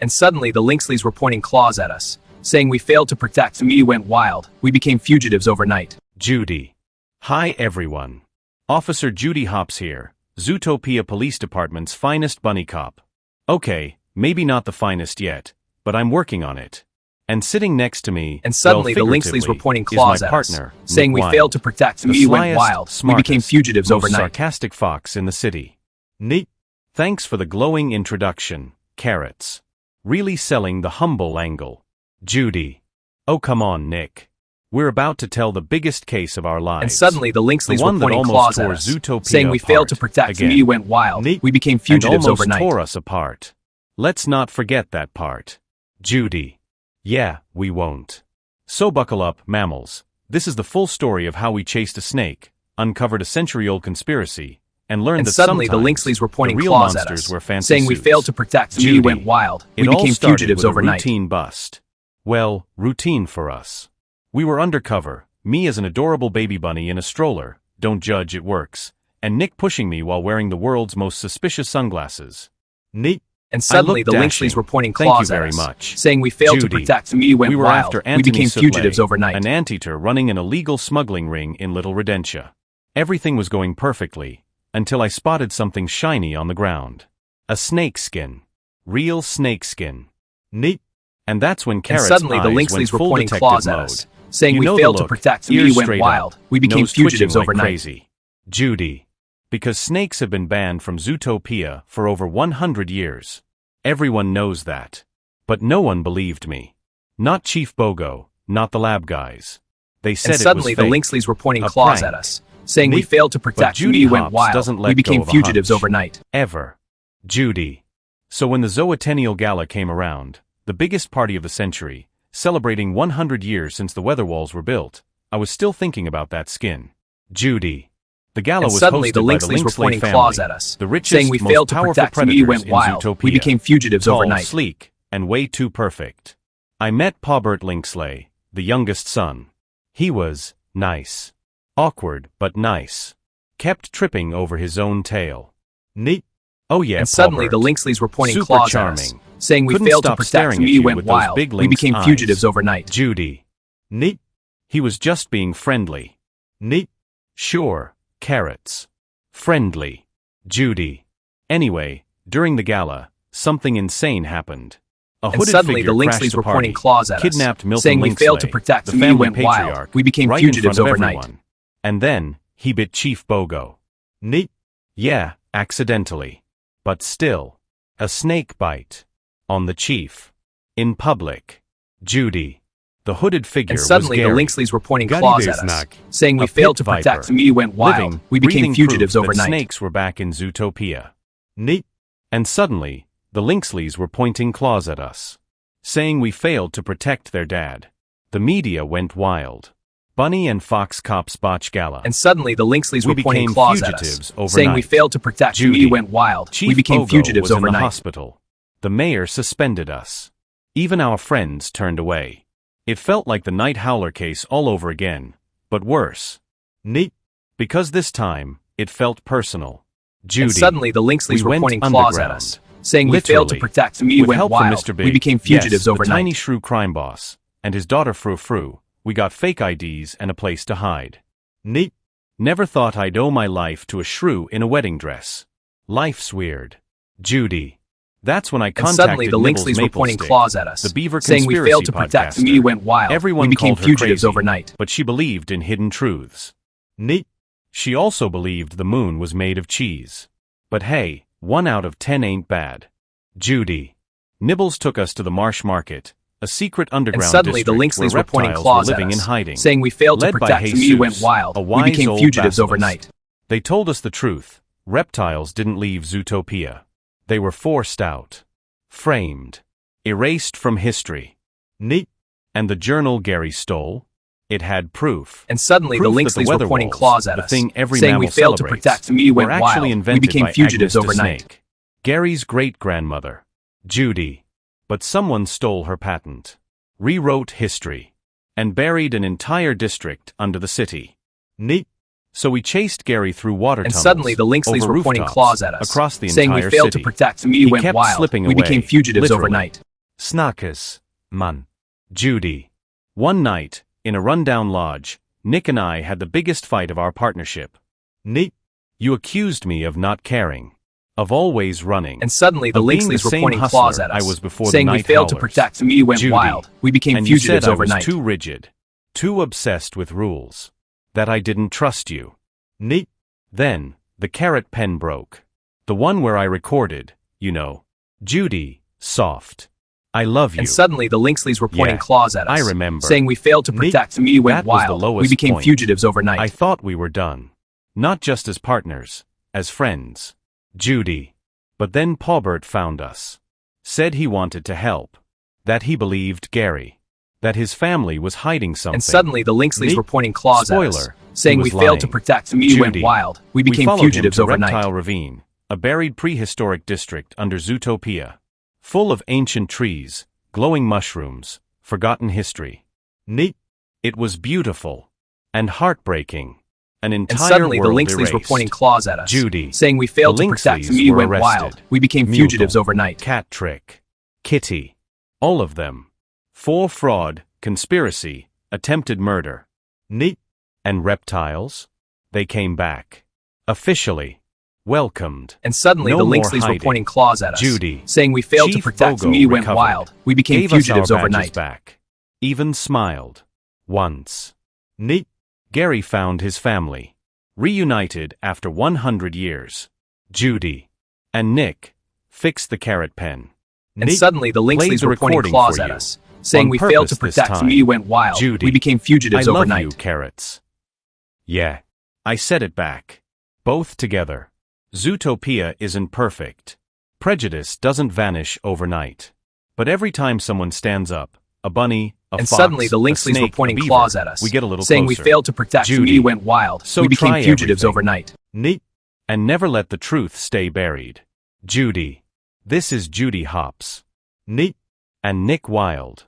And suddenly the Lynxleys were pointing claws at us, saying we failed to protect. We went wild. We became fugitives overnight. Judy. Hi everyone. Officer WildeHopps here, Zootopia Police Department's finest bunny cop. Okay, maybe not the finest yet, but I'm working on it. And sitting next to me, and suddenly the Lynxleys were pointing claws at us, saying we failed to protect. We went wild. We became fugitives overnight. Sarcastic fox in the city. Neat. Thanks for the glowing introduction, carrots. Really selling the humble angle. Judy. Oh come on, Nick. We're about to tell the biggest case of our lives. And suddenly the Lynxleys were pointing claws at us, saying we failed to protect. We went wild. We became fugitives overnight. Tore us apart. Let's not forget that part. Judy. Yeah, we won't. So buckle up, mammals. This is the full story of how we chased a snake, uncovered a century-old conspiracy, and learned that suddenly the Lynxleys were pointing claws at us, saying we failed to protect. We went wild. We became fugitives overnight. Routine bust. Well, routine for us. We were undercover, me as an adorable baby bunny in a stroller, don't judge, it works, and Nick pushing me while wearing the world's most suspicious sunglasses. Neat. And suddenly the Lynxleys were pointing claws at us, saying we failed to protect. We went wild. We became fugitives overnight. An anteater running an illegal smuggling ring in Little Redentia. Everything was going perfectly, until I spotted something shiny on the ground. A snake skin. Real snake skin. Neat. And that's when Carrot's suddenly the Lynxleys were pointing claws at us, saying we failed to protect. We went wild. We became fugitives overnight. Crazy. Judy. Because snakes have been banned from Zootopia for over 100 years. Everyone knows that. But no one believed me. Not Chief Bogo, not the lab guys. They said it was fake. And suddenly the Lynxleys were pointing claws at us, saying we failed to protect. We went wild. We became fugitives overnight. Ever. Judy. So when the Zootennial Gala came around, the biggest party of the century, celebrating 100 years since the weather walls were built, I was still thinking about that skin. Judy. The gala was suddenly hosted the by Lynxleys were pointing family, claws at us, the richest, saying we failed to most protect. powerful We went predators wild. in Zootopia. We became fugitives Tall, overnight. sleek, and way too perfect. I met Pawbert Lynxley, the youngest son. He was nice. Awkward, but nice. Kept tripping over his own tail. Neat. Oh yeah, and suddenly Pawbert. the Lynxleys were pointing Super claws charming. at us, saying we Couldn't failed to stop protect. staring at We you went with those wild. big We lynx became eyes. fugitives overnight. Judy. Neat. He was just being friendly. Neat. Sure. Carrots. Friendly. Judy. Anyway, during the gala, something insane happened. A hooded and suddenly figure the crashed Lynxleys the were party, pointing claws at kidnapped us, Milton saying we failed to Lynxley, protect. the We family went wild. patriarch, We became right fugitives in front of overnight. everyone. And then, he bit Chief Bogo. Neat. Yeah, accidentally. But still. A snake bite. On the chief. In public. Judy. The hooded figure And suddenly was the Gary. Lynxleys were pointing Gutty claws there's at us, Knock. saying we A failed pit to protect. viper. We went wild. Living, We became breathing fugitives proof that overnight. snakes were back in Zootopia. Neat. And suddenly, the Lynxleys were pointing claws at us, saying we failed to protect their dad. The media went wild. Bunny and Fox cops botch Gala. And suddenly the Lynxleys We were pointing became claws at fugitives us, overnight. saying we failed to protect. Judy. We went wild. Chief We became Bogo fugitives was in the overnight. hospital. The mayor suspended us. Even our friends turned away. It felt like the Night Howler case all over again, but worse. Neat. Because this time, it felt personal. Judy. And suddenly the Lynxleys We were went pointing claws at underground. us, saying we failed to Literally. protect. We With went help wild. from Mr. Big, We became fugitives yes, the overnight. tiny shrew crime boss, and his daughter Frou Frou, we got fake IDs and a place to hide. Neat. Never thought I'd owe my life to a shrew in a wedding dress. Life's weird. Judy. That's when I And contacted suddenly the Nibbles Lynxleys were pointing Maplestick, claws at us, the Beaver saying we failed to Conspiracy protect. podcaster. We went wild. Everyone we became called her fugitives crazy, overnight. but she believed in hidden truths. Neat. She also believed the moon was made of cheese. But hey, 1 out of 10 ain't bad. Judy. Nibbles took us to the Marsh market, a secret underground And suddenly the district Lynxleys where were pointing reptiles claws were at living us, in hiding. saying we failed to Led by protect. We Jesus, went wild. a We wise became old fugitives basilisk. overnight. They told us the truth. Reptiles didn't leave Zootopia. They were forced out. Framed. Erased from history. Neat. And the journal Gary stole? It had proof. And suddenly the Proof that Lynxleys weather were pointing walls, claws at the us, thing every saying we mammal failed to celebrates, protect. We were went actually wild. We invented became by fugitives Agnes the overnight. Snake, Gary's great-grandmother. Judy. But someone stole her patent, rewrote history, and buried an entire district under the city. Neat. So we chased Gary through water And tunnels, suddenly the Lynxleys over were pointing rooftops, claws at us, across the saying we entire failed city. to protect. We He went kept wild. slipping We away, became fugitives literally. overnight. Snakas, man. Judy. One night, in a rundown lodge, Nick and I had the biggest fight of our partnership. Nick, you accused me of not caring. Of always running. And suddenly the Lynxleys were pointing claws at us, I was before saying the we night failed to howlers. protect, and we went Judy. wild. We became And fugitives you said overnight. I was too rigid, too obsessed with rules, that I didn't trust you. Nick. Then, the carrot pen broke. The one where I recorded, you know. Judy, soft. I love you. And suddenly the Lynxleys were pointing Yeah, claws at us, I remember. saying we failed to protect, and we went That was the wild. lowest We became point. fugitives overnight. I thought we were done. Not just as partners, as friends. Judy. But then Pawbert found us. Said he wanted to help. That he believed Gary. That his family was hiding something. And suddenly the Lynxleys were pointing claws at us, Spoiler, saying he we was failed to lying. protect, and we went Judy. wild. We became followed fugitives him to overnight. Reptile Ravine, a buried prehistoric district under Zootopia. Full of ancient trees, glowing mushrooms, forgotten history. Neat. It was beautiful. And heartbreaking. An entire And suddenly the world Lynxleys were erased. pointing claws at us, Judy. saying we failed The to protect, Lynxleys and we were went arrested. wild. We became Mulde. fugitives overnight. Cat trick. Kitty. All of them. For fraud, conspiracy, attempted murder. Neat. And reptiles? They came back. Officially. Welcomed. And suddenly No the more Lynxleys were hiding. pointing claws at us, Judy. saying we failed to Chief protect, Bogo and we went recovered. wild. We became Gave us fugitives our badges overnight. back. Even smiled. Once. Neat. Gary found his family. Reunited after 100 years. Judy. And Nick. Fixed the carrot pen. And Nick suddenly the played Lynxleys the were pointing recording claws for at you. us, saying On we failed to purpose this protect, and we time. went wild. Judy. We became fugitives I love overnight. you, carrots. Yeah. I said it back. Both together. Zootopia isn't perfect. Prejudice doesn't vanish overnight. But every time someone stands up, a bunny, a And fox, suddenly the a Lynxleys snake, were pointing a beaver, claws at us, we get a little saying closer. we failed to protect, and Judy. we went wild. So We became try fugitives everything. overnight. Neat. And never let the truth stay buried. Judy. This is WildeHopps. Neat. And Nick Wilde.